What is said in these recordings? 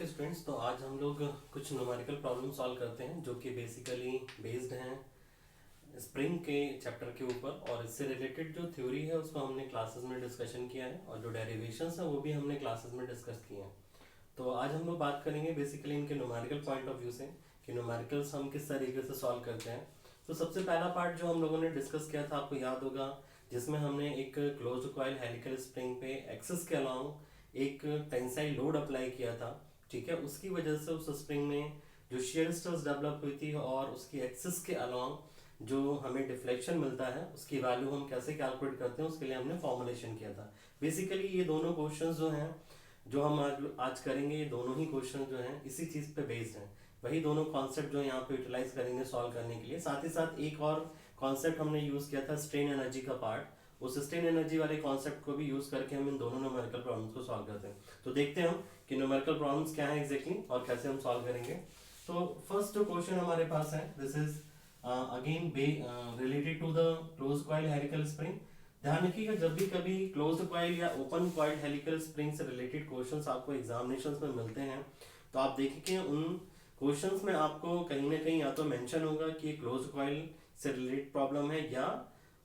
Okay students, तो आज हम लोग कुछ न्यूमेरिकल प्रॉब्लम सॉल्व करते हैं जो कि बेसिकली बेस्ड हैं स्प्रिंग के चैप्टर के ऊपर। और इससे रिलेटेड जो थ्योरी है उसको हमने क्लासेस में डिस्कशन किया है और जो डेरिवेशंस हैं वो भी हमने क्लासेस में डिस्कस किए हैं। तो आज हम लोग बात करेंगे बेसिकली इनके न्यूमेरिकल पॉइंट ऑफ व्यू से कि न्यूमेरिकल्स हम किस तरीके से सॉल्व करते हैं। तो सबसे पहला पार्ट जो हम लोगों ने डिस्कस किया था आपको याद होगा, जिसमें हमने एक क्लोज्ड कॉइल हेलिकल स्प्रिंग पे एक्सिस के अलाउंग एक टेंसाइल लोड अप्लाई किया था। ठीक है, उसकी वजह से उस स्प्रिंग में जो शेयर स्ट्रेस डेवलप हुई थी और उसकी एक्सिस के अलाउंग जो हमें डिफ्लेक्शन मिलता है उसकी वैल्यू हम कैसे कैलकुलेट करते हैं उसके लिए हमने फॉर्मुलेशन किया था। बेसिकली ये दोनों क्वेश्चंस जो हैं जो हम आज करेंगे, ये दोनों ही क्वेश्चन जो हैं इसी चीज़ पे बेस्ड हैं। वही दोनों कॉन्सेप्ट जो यहाँ पे यूटिलाइज करेंगे सॉल्व करने के लिए। साथ ही साथ एक और कॉन्सेप्ट हमने यूज़ किया था स्ट्रेन एनर्जी का पार्ट, उस स्ट्रेन एनर्जी वाले कॉन्सेप्ट को भी यूज़ करके हम इन दोनों न्यूमेरिकल प्रॉब्लम्स को सॉल्व करते हैं। तो देखते हैं हम कि न्यूमेरिकल प्रॉब्लम्स क्या है एग्जैक्टली और कैसे हम सॉल्व करेंगे। तो फर्स्ट जो क्वेश्चन हमारे पास है, this is again related to the close coil helical spring. ध्यान रखिएगा, जब भी कभी क्लोज कॉइल या ओपन कॉइल हेलिकल स्प्रिंग से रिलेटेड क्वेश्चंस आपको एग्जामिनेशंस में मिलते हैं तो आप देखेंगे उन क्वेश्चंस में आपको कहीं ना कहीं या तो मेंशन होगा कि क्लोज कॉइल से रिलेटेड प्रॉब्लम है या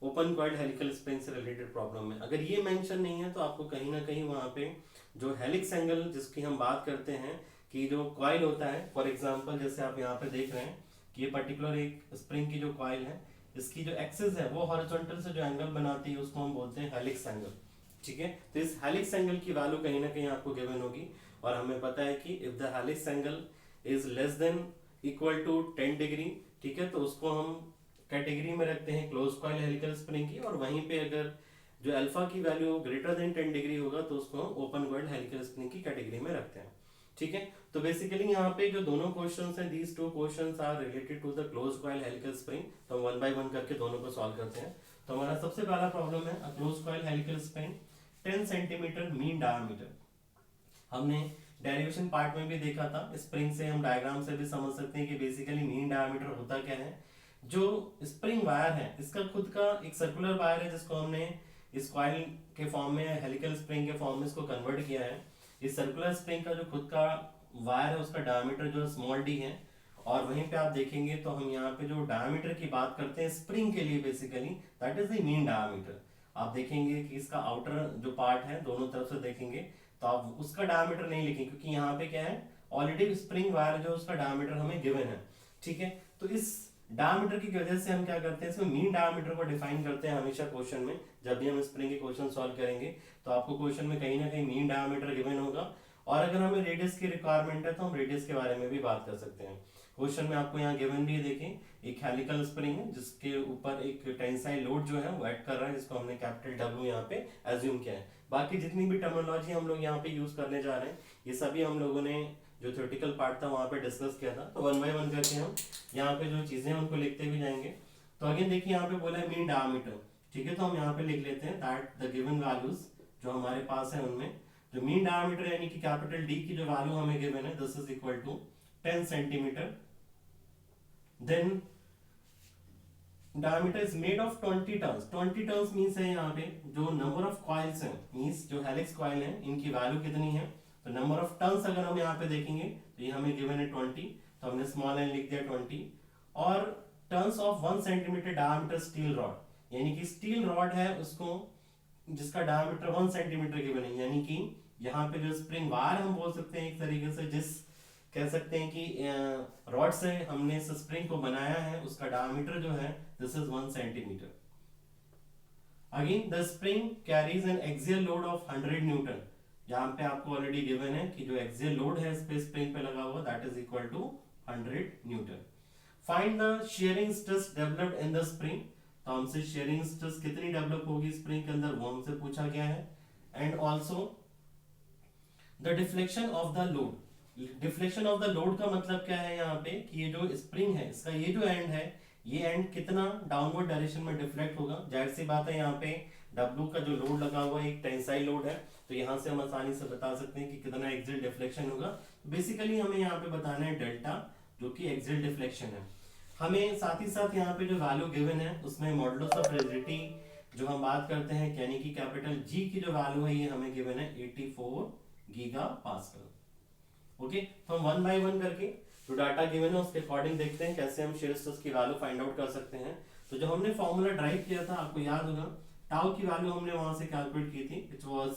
ओपन कॉइल्ड हेलिकल स्प्रिंग से रिलेटेड प्रॉब्लम है। अगर ये मेंशन नहीं है तो आपको कहीं ना कहीं वहां पे जो हेलिक्स एंगल जिसकी हम बात करते हैं कि जो कॉइल होता है, फॉर एग्जांपल जैसे आप यहाँ पे देख रहे हैं कि ये पर्टिकुलर एक स्प्रिंग की जो कॉइल है इसकी जो एक्सिस है वो हॉरिजॉन्टल से जो एंगल बनाती है उसको हम बोलते हैं हेलिक्स एंगल। ठीक है, तो इस हेलिक्स एंगल की वैल्यू कहीं ना कहीं आपको गिवन होगी और हमें पता है कि if the helix angle is less than equal to 10 degree, ठीक है, तो उसको हम कैटेगरी में रखते हैं क्लोज कॉइल हेलिकल स्प्रिंग की। और वहीं पे अगर जो अल्फा की वैल्यू ग्रेटर देन 10 डिग्री होगा तो उसको हम ओपन कॉइल हेलिकल स्प्रिंग की कैटेगरी में रखते हैं। ठीक है, तो बेसिकली यहाँ पे जो दोनों क्वेश्चंस हैं, these two questions are related to the close coil helical spring. तो हम वन बाय वन करके दोनों को सॉल्व करते हैं। तो हमारा सबसे पहला प्रॉब्लम है close coil helical spring 10 centimetre mean diameter. हमने डेरिवेशन पार्ट में भी देखा था, स्प्रिंग से हम डायग्राम से भी समझ सकते हैं कि बेसिकली मीन डायमीटर होता क्या है। जो स्प्रिंग वायर है इसका खुद का एक सर्कुलर वायर है जिसको हमने इस कॉइल के फॉर्म में हेलिकल स्प्रिंग के फॉर्म में इसको कन्वर्ट किया है। इस सर्कुलर स्प्रिंग का जो खुद का वायर है उसका डायमीटर जो स्मॉल डी है। और वहीं पे आप देखेंगे तो हम यहाँ पे जो डायमीटर की बात करते हैं स्प्रिंग के लिए basically that is the mean diameter. आप देखेंगे कि इसका आउटर जो पार्ट है दोनों तरफ से देखेंगे तो आप उसका डायमीटर नहीं लिखेंगे क्योंकि यहाँ पे क्या है ऑलरेडी स्प्रिंग वायर जो उसका डायमीटर हमें गिवन है। ठीक है, तो इस डायमीटर की वजह से हम क्या करते हैं इसमें मीन डायमीटर को डिफाइन करते हैं हमेशा क्वेश्चन में। जब भी हम स्प्रिंग के क्वेश्चन सॉल्व करेंगे तो आपको क्वेश्चन में कहीं ना कहीं मीन डायमीटर गिवन होगा। और अगर हमें रेडियस की रिक्वायरमेंट है तो हम रेडियस के बारे में भी बात कर सकते हैं। क्वेश्चन में आपको यहाँ गिवन भी देखें एक हेलिकल स्प्रिंग है जिसके ऊपर एक टेंसाइल लोड जो है वो ऐड कर रहा है जिसको हमने कैपिटल डब्ल्यू यहाँ पे एज्यूम किया है। बाकी जितनी भी टर्मिनोलॉजी हम लोग यहाँ पे यूज करने जा रहे हैं ये सभी हम लोगों ने जो थ्योरेटिकल पार्ट था वहां पे डिस्कस किया था। तो वन बाय वन करके हम यहाँ पे जो चीजें उनको लिखते भी जाएंगे। तो अगेन देखिए यहाँ पे बोला है मीन डायमीटर। ठीक है, तो हम यहाँ पे लिख लेते हैं दैट द गिवन वैल्यूज जो हमारे पास है उनमें जो मीन डायमीटर यानी कि कैपिटल डी की जो वैल्यू हमें गिवन है this is equal to 10 centimetre. Then diameter is made of 20 turns। 20 turns means है यहाँ पे जो number of coils है means जो हेलिक्स कॉइल है इनकी वैल्यू कितनी है। तो नंबर ऑफ टर्न्स अगर हम यहाँ पे देखेंगे तो ये हमें गिवन है 20, तो हमने स्मॉल एन लिख दिया 20। और turns of 1 centimetre diameter steel rod यानी कि स्टील रॉड है उसको जिसका डायमीटर 1 सेंटीमीटर गिवन है, यानी कि यहाँ पे जो स्प्रिंग वायर हम बोल सकते हैं एक तरीके से जिस कह सकते हैं कि रॉड से हमने इस स्प्रिंग को बनाया है उसका डायमीटर जो है this is 1 centimetre. Again the spring carries N axial load of 100 Newton. यहाँ पे आपको ऑलरेडी गिवन है कि जो एक्सियल लोड है इस पे स्प्रिंग पे लगा हुआ that is equal to 100 newton. Find the shearing stress developed in the spring. तो हमसे शेयरिंग स्ट्रेस कितनी डेवलप होगी स्प्रिंग के अंदर वो हमसे पूछा गया है। And also the deflection of the load. Deflection of the load का मतलब क्या है यहाँ पे कि ये जो स्प्रिंग है इसका ये जो एंड है ये एंड कितना डाउनवर्ड डायरेक्शन में डिफ्लेक्ट होगा। जाहिर सी बात है यहाँ पे W का जो लोड लगा हुआ है एक टेंसाइल लोड है तो यहाँ से हम आसानी से बता सकते हैं कि कितना एक्सियल डिफ्लेक्शन होगा। बेसिकली हमें यहाँ पे बताना है डेल्टा जो कि एक्सियल डिफ्लेक्शन है। हमें साथ ही साथ यहाँ पे जो वैल्यू गिवन है उसमें मॉडुलस ऑफ रिजिडिटी जो हम बात करते हैं यानी कि कैपिटल G की जो वैल्यू है ये हमें गिवन है 84 गीगा पास्कल। ओके, तो हम वन बाय वन करके जो डाटा गिवन है उसके अकॉर्डिंग देखते हैं कैसे हम शेयर स्ट्रेस की वैल्यू फाइंड आउट कर सकते हैं। तो जो हमने फॉर्मूला ड्राइव किया था आपको याद होगा, टाउ की वैल्यू हमने वहां से कैलकुलेट की थी, it was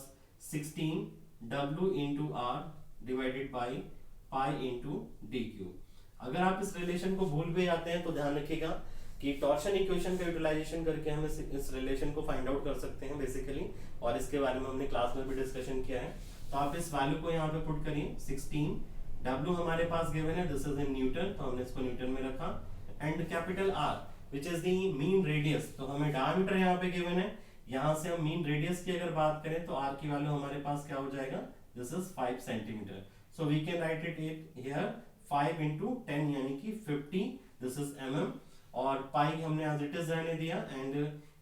16 W into R divided by pi into D Q. अगर आप इस रिलेशन को भूल भी जाते हैं तो ध्यान रखिएगा कि टॉर्शन इक्वेशन का यूटिलाइजेशन करके हम इस रिलेशन को फाइंड आउट कर सकते हैं बेसिकली, और इसके बारे में हमने क्लास में भी डिस्कशन किया है। तो आप इस वैल्यू को यहाँ पे पुट करिए, 16 W हमारे पास गिवन है, दिस इज इन न्यूटन, तो हमने इसको न्यूटन में रखा, and capital R which is the mean radius, तो हमें डायमीटर यहाँ पे गिवन है, यहाँ से हम मीन रेडियस की अगर बात करें तो R की वैल्यू हमारे पास क्या हो जाएगा, this is 5 centimetre, so we can write it here 5 into 10 यानी कि 50, दिस इज mm, और पाई हमने एज इट इज रहने दिया, and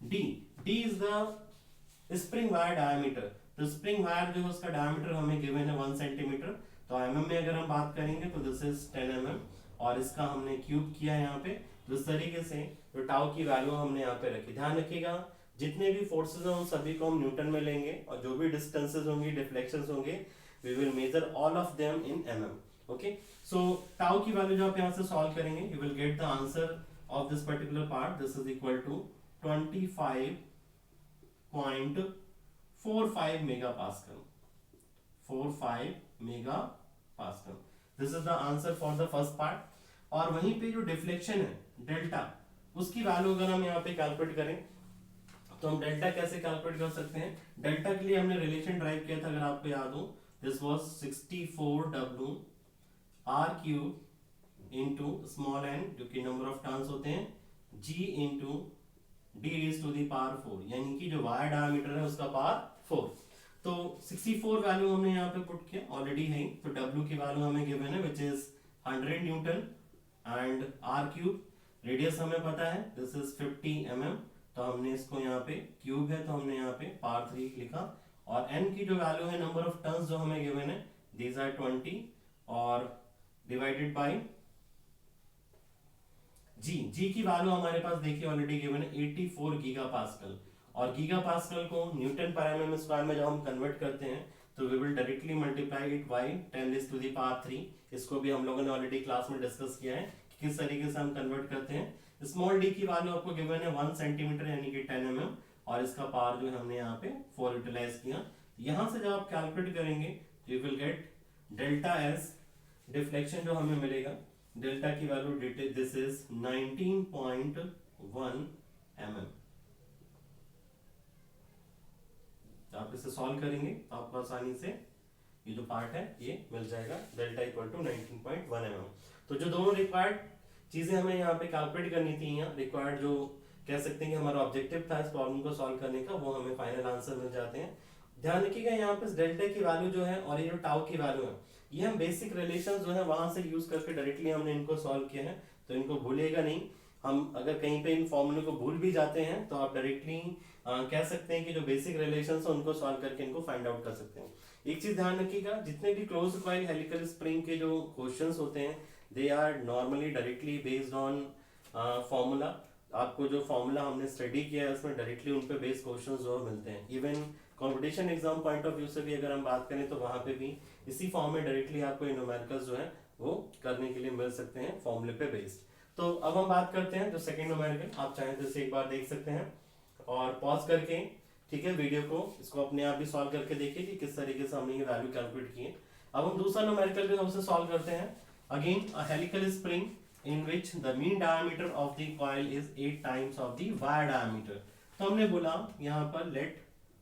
d is the spring wire diameter, तो स्प्रिंग वायर जो है उसका डायमीटर हमें गिवन है 1 सेंटीमीटर, तो mm में अगर हम बात करेंगे तो दिस इज 10 mm, और इसका हमने क्यूब किया यहाँ पे। तो इस तरीके से जो टाउ की वैल्यू हमने यहाँ पे रखी। ध्यान रखिएगा जितने भी फोर्सेस हैं उन सभी को हम न्यूटन में लेंगे, और जो भी डिस्टेंसेस होंगी, डिफ्लेक्शंस होंगे, we will measure all of them in mm। Okay, so tau की वैल्यू जो आप यहाँ से सॉल्व करेंगे, you will get the answer of this particular part, this is equal to 25.45 megapascal, 45 megapascal, this is the answer for the first part. और वहीं पे जो डिफ्लेक्शन है डेल्टा, उसकी वैल्यू अगर हम यहाँ पे कैलकुलेट करें तो हम डेल्टा कैसे कैलकुलेट कर सकते हैं। डेल्टा के लिए हमने रिलेशन ड्राइव किया था, अगर आपको याद हो, this was 64W R cube into small n जो कि नंबर ऑफ टर्न्स होते हैं, G into D raise to the power 4, यानी कि जो वायर डायमीटर है उसका पावर 4। तो 64 वैल्यू हमने यहाँ पे पुट किया, ऑलरेडी है, तो W की वैल्यू हमें गिवन है which is 100 Newton, and R cube radius हमें पता है, दिस इज 50 mm, तो हमने इसको यहाँ पे क्यूब है तो हमने यहाँ पे पावर 3 लिखा, और n की जो वैल्यू है, नंबर ऑफ टर्न्स जो हमें गिवन है, दीज आर 20, और डिवाइडेड बाय जी की वैल्यू हमारे पास देखिए ऑलरेडी गिवन है 84 गीगापास्कल, और गीगापास्कल को न्यूटन पर एमएम स्क्वायर में जब हम कन्वर्ट करते हैं तो we will directly multiply it by 10 raise to the power 3। इसको भी हम लोगों ने ऑलरेडी क्लास में डिस्कस किया है कि किस तरीके से हम कन्वर्ट करते हैं। स्मॉल डी की वैल्यू आपको गिवन है 1 सेंटीमीटर यानी कि 10 mm, और इसका पावर जो है हमने यहाँ पे 4 यूटिलाइज किया। यहाँ से जब आप कैलकुलेट करेंगे you will get delta S, deflection जो हमें मिलेगा, डेल्टा की वैल्यू दिस इज 19.1 mm। आप इसे सॉल्व करेंगे तो आपको आसानी से ये जो पार्ट है ये मिल जाएगा, डेल्टा इक्वल टू 19.1 mm। तो जो दोनों रिक्वायर्ड चीजें हमें यहाँ पे कैलकुलेट करनी थी, यहाँ रिक्वायर्ड जो कह सकते हैं कि हमारा ऑब्जेक्टिव था इस प्रॉब्लम को सॉल्व करने का, वो हमें फाइनल आंसर मिल जाते हैं। ध्यान रखिएगा यहाँ पे डेल्टा की वैल्यू जो है और ये जो टाउ की वैल्यू है, ये हम बेसिक रिलेशन जो है वहां से यूज करके डायरेक्टली हमने इनको सॉल्व किया है, तो इनको भूलिएगा नहीं। हम अगर कहीं पे इन फॉर्मूले को भूल भी जाते हैं तो आप डायरेक्टली कह सकते हैं कि जो बेसिक रिलेशंस है उनको सॉल्व करके इनको फाइंड आउट कर सकते हैं। एक चीज ध्यान रखिएगा, जितने भी क्लोज कॉइल हेलिकल स्प्रिंग के जो क्वेश्चंस होते हैं they are normally directly based on formula. आपको जो फॉर्मूला हमने स्टडी किया है उसमें डायरेक्टली उन पे बेस्ड क्वेश्चंस जो मिलते हैं। Even competition exam point of view से भी अगर हम बात करें तो वहां पे भी इसी फॉर्म में डायरेक्टली आपको न्यूमेरिकल्स जो है वो करने के लिए मिल सकते हैं फॉर्मूले पे बेस्ड। तो अब हम बात करते हैं जो सेकंड न्यूमेरिकल, आप चाहें तो इसे एक बार देख सकते हैं और पॉज करके, ठीक है, वीडियो को इसको अपने आप भी सॉल्व करके देखिए कि किस तरीके से हमने ये वैल्यू कैलकुलेट की है। अब हम दूसरा न्यूमेरिकल भी हमसे सॉल्व करते हैं। Again a helical spring in which the mean diameter of the coil is 8 times of the wire diameter। तो हमने बोला यहाँ पर let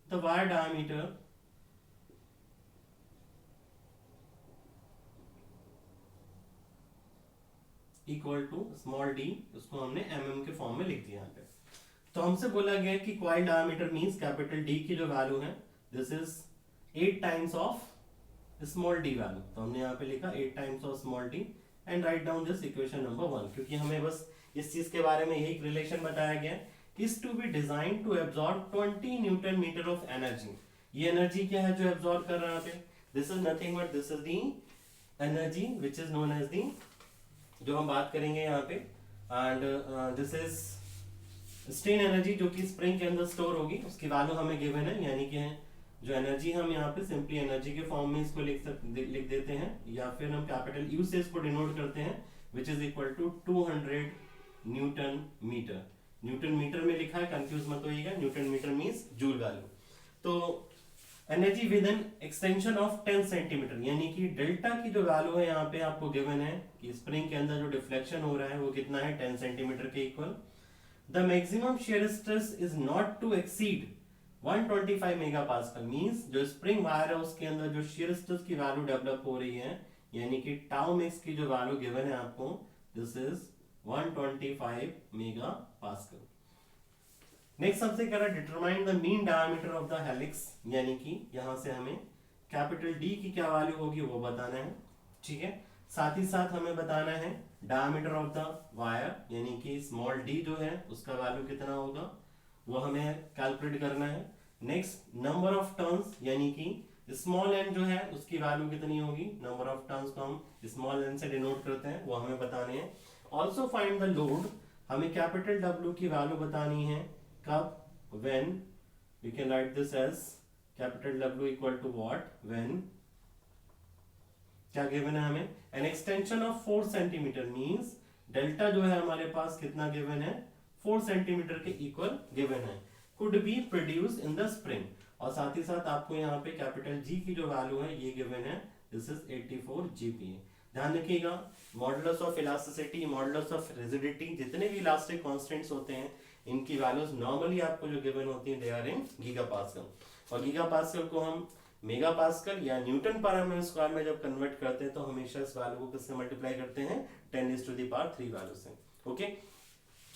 the wire diameter equal to small d, उसको हमने mm के फॉर्म में लिख दिया यहाँ पे। तो हमसे बोला गया कि coil diameter means capital D की जो वैल्यू है this is 8 times of small d value, तो हमने यहाँ पे लिखा 8 times of small d and write down this equation number 1, क्योंकि हमें बस इस चीज के बारे में यही रिलेशन बताया गया is to be design to absorb 20 newton metre of energy. ये एनर्जी क्या है जो एब्जॉर्ब कर रहा है यहाँ पे, this is nothing but this is the energy which is known as the, जो हम बात करेंगे यहाँ पे, and this is strain energy जो कि स्प्रिंग के अंदर स्टोर होगी, उसकी वैल्यू हमें गिवन है यानी कि जो एनर्जी हम यहाँ पे सिंपली एनर्जी के फॉर्म में इसको लिख देते हैं, या फिर हम कैपिटल यू से इसको डिनोट करते हैं, which is equal to 200 newton metre. Newton metre में लिखा है, कंफ्यूज मत होइएगा, newton metre means joule value. तो energy with an extension of 10 centimetre, यानी कि डेल्टा की जो वैल्यू है यहाँ पे आपको गिवन है कि स्प्रिंग के अंदर जो डिफ्लेक्शन हो रहा है वो कितना है, 10 सेंटीमीटर के equal. The maximum shear stress is not to exceed 125 megapascal, means जो स्प्रिंग वायर है उसके अंदर जो शियर स्ट्रेस की वैल्यू डेवलप हो रही है, यानी कि टाउ मैक्स की जो वैल्यू गिवन है आपको, दिस इज 125 मेगापास्कल। नेक्स्ट हमसे कह रहा है determine the mean diameter of the helix, यानी कि यहां से हमें कैपिटल डी की क्या वैल्यू होगी वो बताना है, ठीक है। साथ ही साथ हमें बताना है डायमीटर ऑफ द वायर, यानी कि स्मॉल डी जो है उसका वैल्यू कितना होगा वो हमें कैलकुलेट करना है। नेक्स्ट नंबर ऑफ टर्न्स, यानी कि स्मॉल एन जो है उसकी वैल्यू कितनी होगी, नंबर ऑफ टर्न्स को हम स्मॉल एन से डिनोट करते हैं, वो हमें बताने हैं। ऑल्सो फाइंड द लोड, हमें कैपिटल डब्ल्यू की वैल्यू बतानी है कब, when we can write this as capital W equal to what, when क्या गिवन है हमें, an extension of 4 centimetre means delta जो है हमारे पास कितना गिवन है, 4 सेंटीमीटर के इक्वल गिवन है, could be produced in the spring। और साथ ही साथ आपको यहाँ पे कैपिटल G की जो वैल्यू है ये गिवन है, दिस इज 84 GPa। ध्यान रखिएगा modulus of elasticity, modulus of rigidity, जितने भी इलास्टिक कांस्टेंट्स होते हैं इनकी वैल्यूज नॉर्मली आपको जो गिवन होती है दे आर इन गीगापास्कल, और गीगापास्कल को हम मेगापास्कल या न्यूटन पर स्क्वायर में जब कन्वर्ट करते हैं तो हमेशा इस वैल्यू को किससे मल्टीप्लाई करते हैं, 10⁻³ वैल्यू से। ओके,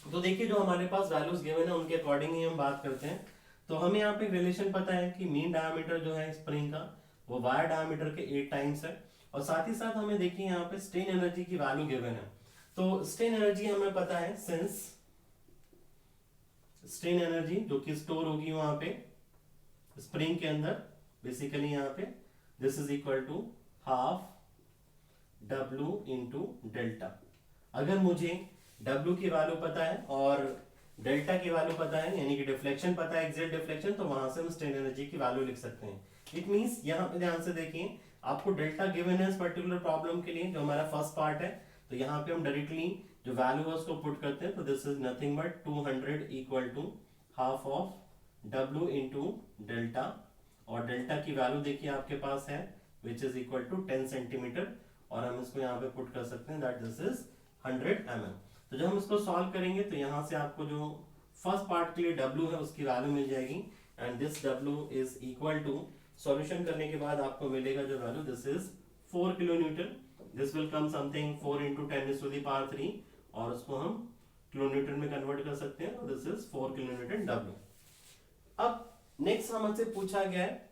तो देखिए जो हमारे पास वैल्यूज गिवन है उनके अकॉर्डिंग ही हम बात करते हैं। तो हमें यहाँ पे रिलेशन पता है कि मीन डायमीटर जो है स्प्रिंग का वो वायर डायमीटर के 8 टाइम्स है, और साथ ही साथ हमें देखिए यहाँ पे स्ट्रेन एनर्जी की वैल्यू गिवन है। तो स्ट्रेन एनर्जी हमें पता है, सिंस स्ट्रेन एनर्जी जो कि स्टोर होगी वहां पे स्प्रिंग के अंदर, बेसिकली यहाँ पे this is equal to half W into delta. अगर मुझे W की वैल्यू पता है और डेल्टा की वैल्यू पता है, यानी कि डिफ्लेक्शन पता है, एग्जैक्ट डिफ्लेक्शन, तो वहां से हम स्ट्रेन एनर्जी की वैल्यू लिख सकते हैं। इट मींस यहाँ पे ध्यान से देखिए आपको डेल्टा गिवन है इस पर्टिकुलर प्रॉब्लम के लिए, जो हमारा फर्स्ट पार्ट है, तो यहाँ पे हम डायरेक्टली जो वैल्यू है उसको पुट करते हैं, तो this is nothing but 200 equal to half of W into delta, और डेल्टा की वैल्यू देखिए आपके पास है which is equal to 10 centimetre, और हम इसको यहाँ पे पुट कर सकते हैं दैट दिस इज 100 mm। तो जब हम इसको सॉल्व करेंगे तो यहाँ से आपको जो फर्स्ट पार्ट के लिए W है उसकी वैल्यू मिल जाएगी, and this W is equal to, solution करने के बाद आपको मिलेगा जो value, this is 4 kilo newton, this will come something 4 into 10⁻³ और उसको हम किलो न्यूटन में कन्वर्ट कर सकते हैं, और this is 4 kilo Newton W। अब नेक्स्ट हमसे पूछा गया है,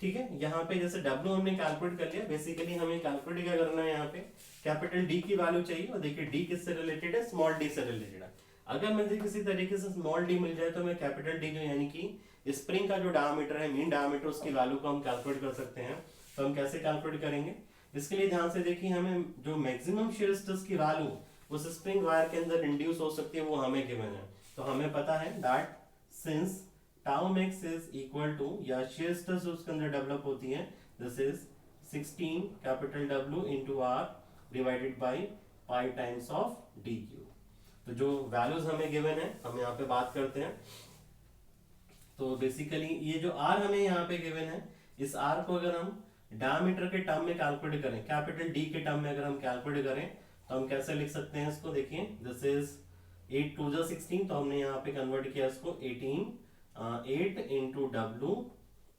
ठीक है, यहाँ पे जैसे W हमने कैलकुलेट कर लिया, बेसिकली हमें कैलकुलेट क्या करना है, यहाँ पे कैपिटल D की वैल्यू चाहिए, और देखिए D किससे रिलेटेड है, स्मॉल d से रिलेटेड है। अगर मुझे किसी तरीके से स्मॉल d मिल जाए तो मैं कैपिटल D जो यानी कि स्प्रिंग का जो डायमीटर है, मीन डायमीटर, उसकी वैल्यू को हम कैलकुलेट कर सकते हैं। तो हम कैसे कैलकुलेट करेंगे, इसके लिए ध्यान से देखिए हमें जो मैक्सिमम शियर स्ट्रेस की वैल्यू उस स्प्रिंग वायर के अंदर इंड्यूस हो सकती है वो हमें गिवन है। तो हमें पता है that since tau max is equal to, या शियर स्ट्रेस उसके अंदर डेवलप होती है, this is 16 capital W into R divided by pi times of D cube. तो जो वैल्यूज हमें गिवन है हम यहाँ पे बात करते हैं। तो बेसिकली ये जो R हमें यहाँ पे गिवन है, इस R को अगर हम डायमीटर के टर्म में कैलकुलेट करें, कैपिटल D के टर्म में अगर हम कैलकुलेट करें तो हम कैसे लिख सकते हैं इसको, देखिए दिस इज 8 2 जा 16, तो हमने यहाँ पे कन्वर्ट किया इसको 8 into W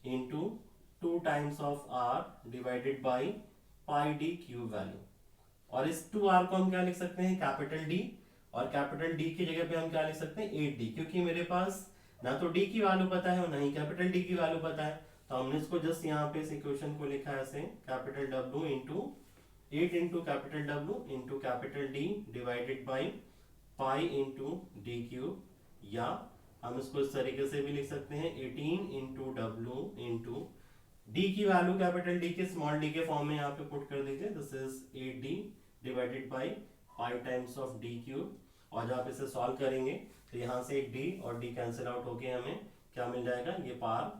into 2 times of R divided by pi D cube value, और इस 2R को हम क्या लिख सकते हैं, कैपिटल D, और कैपिटल D की जगह पे हम क्या लिख सकते हैं 8D, क्योंकि मेरे पास ना तो D की वैल्यू पता है और ना ही कैपिटल D की वैल्यू पता है। तो हमने इसको जस्ट यहाँ पे इस इक्वेशन को लिखा है ऐसे, capital W into 8 into capital W into capital D divided by pi into D cube, या हम इसको इस तरीके से भी लिख सकते हैं 18 इंटू W इंटू D की वैल्यू कैपिटल D के स्मॉल d के फॉर्म में यहाँ पे पुट कर दीजिए, this is 8D divided by pi times of D cube, और जब आप इसे सॉल्व करेंगे तो यहाँ से एक D और D कैंसिल आउट होके हमें क्या मिल जाएगा, ये पावर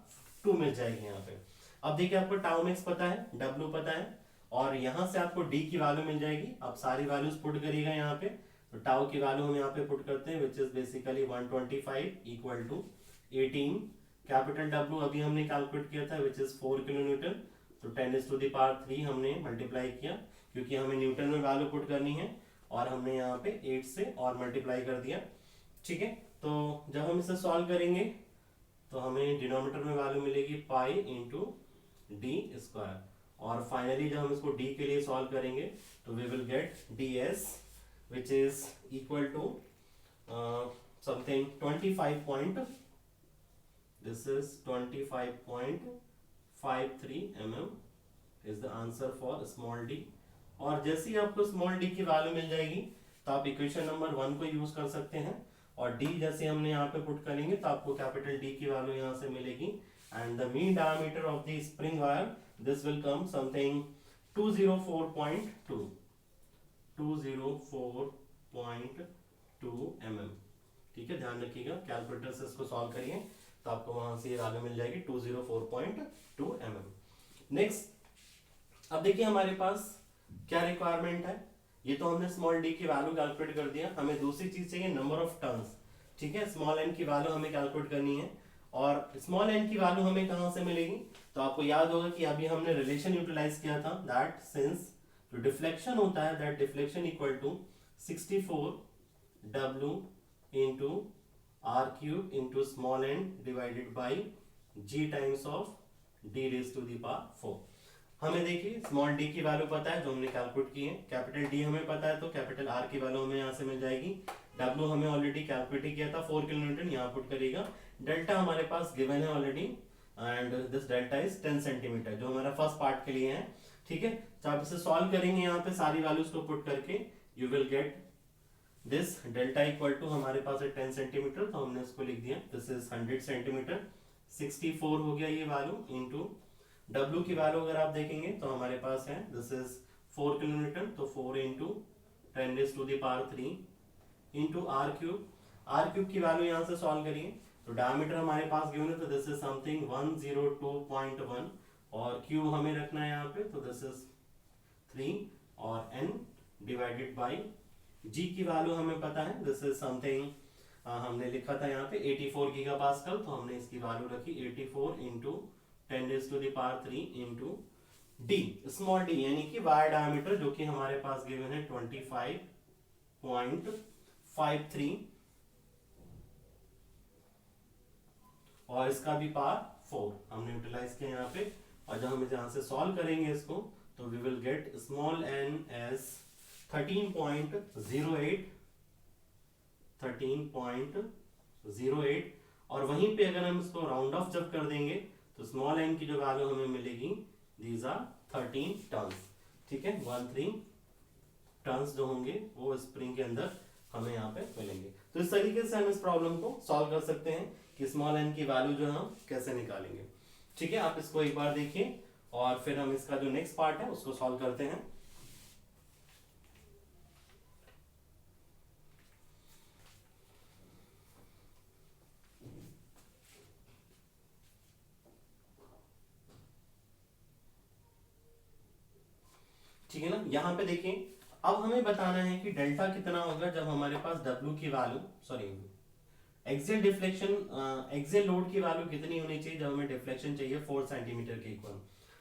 2 मिल जाएगी यहाँ पे। अब देखिए आपको टाउ मैक्स पता है, W पता है, और यहाँ से आपको D की वैल्यू मिल जाएगी। आप सारी वैल्यूज पुट करिएगा यहाँ पे, तो टाउ की वैल्यू हम यहाँ पे पुट करते हैं, which is basically 125 equal to 18। Capital W अभी हमने कैलकुलेट किया था, विच इज 4 किलो न्यूटन, तो 10⁻³ हमने मल्टीप्लाई किया, क्योंकि हमें न्यूटन में वैल्यू पुट करनी है, और हमने यहाँ पे 8 से और मल्टीप्लाई कर दिया। ठीक है, तो जब हम इसे सॉल्व करेंगे तो हमें डिनोमिनेटर में वैल्यू मिलेगी पाई इंटू डी स्क्वायर, और फाइनली जब हम इसको d के लिए सॉल्व करेंगे तो we will get ds which is equal to something 25 this is 25.53 mm is the answer for small d। और जैसे ही आपको स्मॉल d की वैल्यू मिल जाएगी तो आप इक्वेशन नंबर 1 को यूज कर सकते हैं, और d जैसे हमने यहाँ पे पुट करेंगे तो आपको कैपिटल D की वैल्यू यहाँ से मिलेगी, and the mean diameter of the spring wire this will come something 204.2 mm। ठीक है, ध्यान रखिएगा, कैलकुलेटर से इसको सॉल्व करिए तो आपको वहां से ये वैल्यू मिल जाएगी 204.2 mm। नेक्स्ट, अब देखिए हमारे पास क्या रिक्वायरमेंट है। ये तो हमने स्मॉल d की वैल्यू कैलकुलेट कर दिया, हमें दूसरी चीज चाहिए नंबर ऑफ टर्न्स। ठीक है, स्मॉल n की वैल्यू हमें कैलकुलेट करनी है, और स्मॉल n की वैल्यू हमें कहां से मिलेगी, तो आपको याद होगा कि अभी हमने रिलेशन यूटिलाइज किया था, दैट सिंस जो डिफ्लेक्शन होता है, that deflection equal to 64W into r cube into small n divided by g times of d raise to the power 4। हमें देखिए स्मॉल d की वैल्यू पता है जो हमने कैलकुलेट की है, कैपिटल D हमें पता है, तो कैपिटल R की वैल्यू हमें यहाँ से मिल जाएगी। W हमें ऑलरेडी कैलकुलेट किया था 4 किलो न्यूटन, यहाँ पुट करिएगा। डेल्टा हमारे पास गिवन है already, and this delta is 10 centimetre, जो हमारा फर्स्ट पार्ट के लिए है। ठीक है, तो आप इसे सॉल्व करेंगे यहाँ पे सारी वैल्यूज को पुट करके, you will get this delta equal to, हमारे पास है 10 सेंटीमीटर, तो हमने इसको लिख दिया, दिस इज 100 सेंटीमीटर, 64 हो गया ये वैल्यू, इंटू W की वैल्यू अगर आप देखेंगे तो हमारे पास है, दिस इज 4 किलो न्यूटन, तो 4 इंटू 10⁻³ इंटू r क्यूब की वैल्यू यहाँ से सॉल्व करिए, तो डायमीटर हमारे पास गिवन है, तो दिस इज समथिंग 102.1, और क्यूब हमें रखना है यहाँ पे, तो दिस इज 3, और n डिवाइडेड बाई g की वैल्यू हमें पता है, दिस इज समथिंग हमने लिखा था यहाँ पे 84 गीगापास्कल, तो हमने इसकी वैल्यू रखी 84 into 10⁻³ into d small d, यानी कि वायर डायमीटर जो कि हमारे पास गिवन है 25.53, और इसका भी पावर 4 हमने यूटिलाइज किया यहाँ पे, और जब हम यहाँ से सॉल्व करेंगे इसको तो we will get small n as 13.08, और वहीं पे अगर हम इसको राउंड ऑफ जब कर देंगे तो स्मॉल n की जो वैल्यू हमें मिलेगी, दीज आर 13 टर्न्स। ठीक है, 13 टर्न्स जो होंगे वो स्प्रिंग के अंदर हमें यहाँ पे मिलेंगे। तो इस तरीके से हम इस प्रॉब्लम को सॉल्व कर सकते हैं कि स्मॉल n की वैल्यू जो हम कैसे निकालेंगे। ठीक है, आप इसको एक बार देखिए, और फिर हम इसका जो नेक्स्ट पार्ट है उसको सॉल्व करते हैं। ठीक है ना, यहाँ पे देखिए, अब हमें बताना है कि डेल्टा कितना होगा जब हमारे पास W की value, sorry axial deflection, axial load की वैल्यू कितनी होनी चाहिए जब हमें डिफ्लेक्शन चाहिए 4 सेंटीमीटर के इक्वल।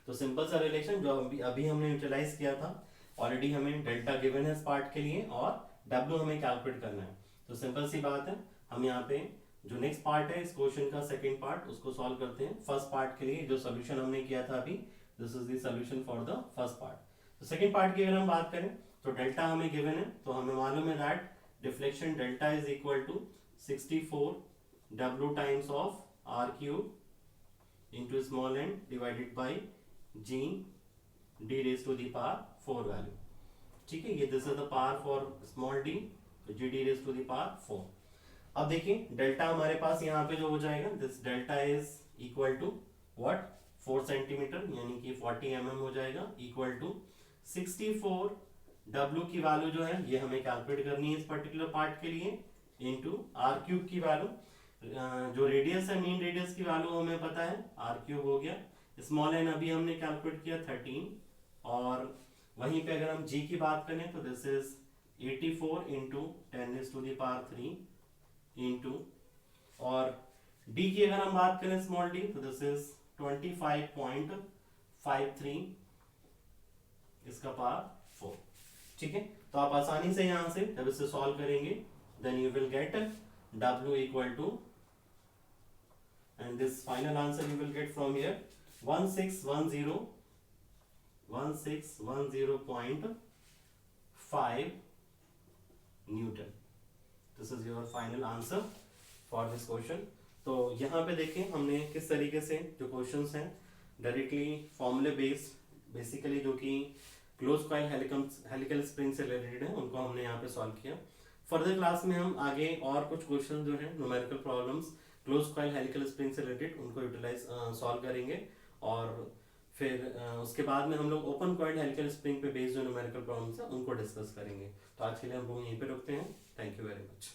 तो सिंपल सा रिलेशन जो अभी हमने यूटिलाइज किया था, ऑलरेडी हमें डेल्टा गिवन है इस पार्ट के लिए, और W हमें कैलकुलेट करना है। तो सिंपल सी बात है, हम यहाँ पे जो नेक्स्ट पार्ट है इस क्वेश्चन का सेकेंड पार्ट, उसको सॉल्व करते हैं। फर्स्ट पार्ट के लिए जो सोल्यूशन हमने किया था अभी, this is the solution for the first part. तो सेकेंड पार्ट की अगर हम बात करें तो डेल्टा हमें गिवन है, तो हमें मालूम है that deflection delta is equal to 64W times of r cube into small n divided by g d raise to the power 4 value. ठीक है, ये this is the power for small d, तो g d raise to the power 4। अब देखिए delta हमारे पास यहाँ पे जो हो जाएगा, this delta is equal to what, 4 centimetre यानी कि 40 mm हो जाएगा, इक्वल टू 64W की वैल्यू जो है ये हमें कैलकुलेट करनी है इस पर्टिकुलर पार्ट के लिए, इंटू r क्यूब की वैल्यू। जो रेडियस है, मीन रेडियस की वैल्यू हमें पता है, आर क्यूब हो गया। स्मॉल एन अभी हमने कैलकुलेट किया 13, और वहीं पे अगर हम जी की बात करें तो दिस इज 84 इंटू 10⁻³ इंटू, और डी की अगर हम बात करें स्मॉल डी तो दिस इज 25.53 इसका पावर 4। ठीक है, तो आप आसानी से यहां से जब इसे सॉल्व करेंगे then you will get W equal to, and this final answer you will get from here 1610.5 Newton. This is your final answer for this question. तो यहाँ पे देखें हमने किस तरीके से जो क्वेश्चंस हैं डायरेक्टली फॉर्मूले बेस्ड बेसिकली जो कि क्लोज कॉइल हेलिकल स्प्रिंग से रिलेटेड है उनको हमने यहाँ पे सॉल्व किया। फर्दर क्लास में हम आगे और कुछ क्वेश्चन जो है numerical problems close coil helical spring से रिलेटेड उनको यूटिलाइज सॉल्व करेंगे, और फिर उसके बाद में हम लोग ओपन कॉइल हेलिकल स्प्रिंग पे बेस्ड जो न्यूमेरिकल प्रॉब्लम्स है उनको डिस्कस करेंगे। तो आज के लिए हम लोग यहीं पे रुकते हैं। Thank you very much.